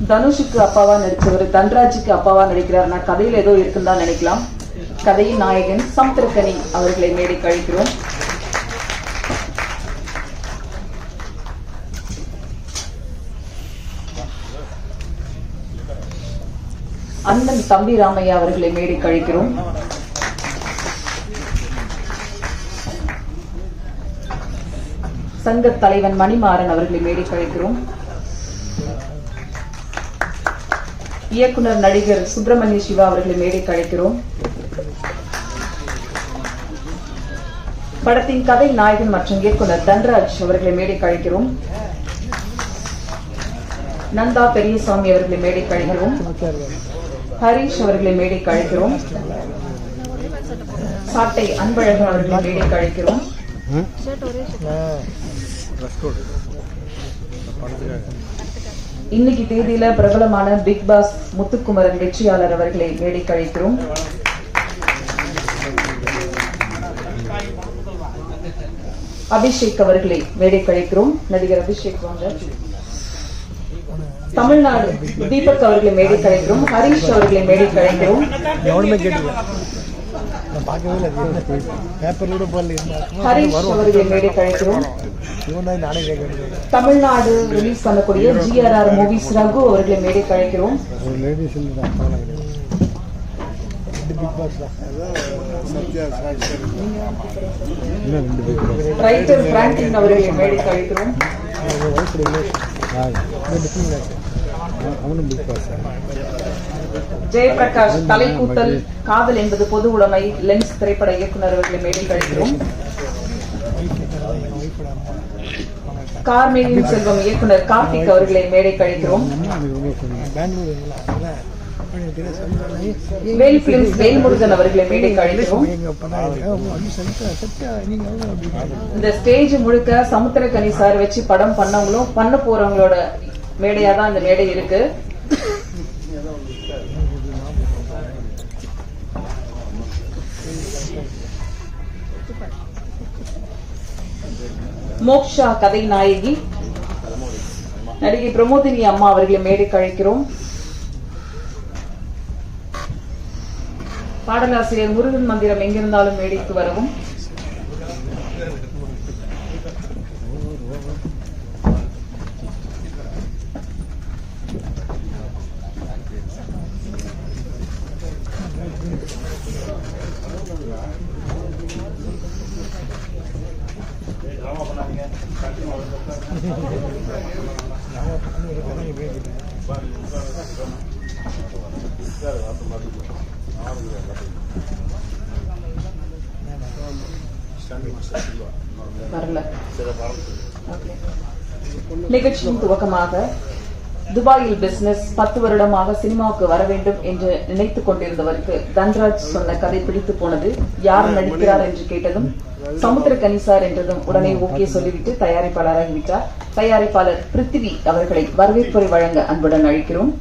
தனுஷுக்கு அப்பாவா நடிச்சவர் தன்ராஜுக்கு அப்பாவா நடிக்கிறார்னா கதையில ஏதோ இருக்குன்னு தான் நினைக்கலாம். கதையின் நாயகன் சமுத்திரக்கனி அவர்களை மேடை கழிக்கிறோம். அண்ணன் தம்பி ராமையா அவர்களை மேடை கழிக்கிறோம். சங்க தலைவன் மணிமாறன் அவர்களை மேடை கழிக்கிறோம். இயக்குனர் நடிகர் சுப்பிரமணிய சிவா அவர்களை மேடை கழிக்கிறோம். படத்தின் கதை நாயகன் மற்றும் இயக்குனர் தன்ராஜ் அவர்களை மேடை கழிக்கிறோம். நந்தா பெரியசாமி அவர்களை மேடை கழிக்கிறோம். ஹரீஷ் அவர்களை மேடை கழிக்கிறோம். சாட்டை அன்பழகன் அவர்களை மேடை கழிக்கிறோம். இன்னைக்கு தேதியில பிரபலமான பிக் பாஸ் முத்துக்குமரன் வெற்றியாளர் அவர்களை மேடை கழிக்கிறோம். அபிஷேக் அவர்களை மேடை கழிக்கிறோம். நடிகர் அபிஷேக் வாங்க. தமிழ்நாடு தீபக் அவர்களை மேடை கழிக்கிறோம். ஹரீஷ் அவர்களை மேடை கழிக்கிறோம். ஹரீஷ் அவர்களை மேடை கழிக்கிறோம். தமிழ்நாடு ரிலீஸ் பண்ணக்கூடிய GRR மூவிஸ் ரகு அவர்களை மேடை கழிக்கிறோம். ரைட்டர் பிராங்கின் அவர்களை மேடை கழிக்கிறோம். ஜெயபிரகாஷ் தலைக்கூத்தல் காதல் என்பது பொது உடைமை லென்ஸ் திரைப்பட இயக்குனர் அவர்களை மேடை கழிக்கிறோம். கார்மேனியின் செல்வம் இயக்குனர் கார்த்திக் அவர்களை மேடை கழிக்கிறோம். வேல் பிலிம்ஸ் வேல்முருகன் அவர்களை மேடை கழிக்கிறோம். இந்த ஸ்டேஜ் முழுக்க சமுத்திரக்கனி சார் வச்சு படம் பண்ணவங்களும் பண்ண போறவங்களோட மேடையாதான் இந்த மேடை இருக்கு. மோக்ஷா கதை நாயகி நடிகை பிரமோதினி அம்மா அவர்களை மேடை கழிக்கிறோம். பாடலாசிரியர் முருகன் மந்திரம் எங்கிருந்தாலும் மேடைக்கு வரவும். நிகழ்ச்சியின் துவக்கமாக துபாயில் பிசினஸ் 10 வருடமாக சினிமாவுக்கு வர வேண்டும் என்று நினைத்துக் கொண்டிருந்தவருக்கு தன்ராஜ் சொன்ன கதை பிடித்து போனது. யார் நடிக்கிறார் என்று கேட்டதும் சமுத்திரக்கனி சார் என்றதும் உடனே ஓகே சொல்லிவிட்டு தயாரிப்பாளராகிவிட்டார். தயாரிப்பாளர் பிருத்திவி அவர்களை வரவேற்புரை வழங்க அன்புடன் அழைக்கிறோம்.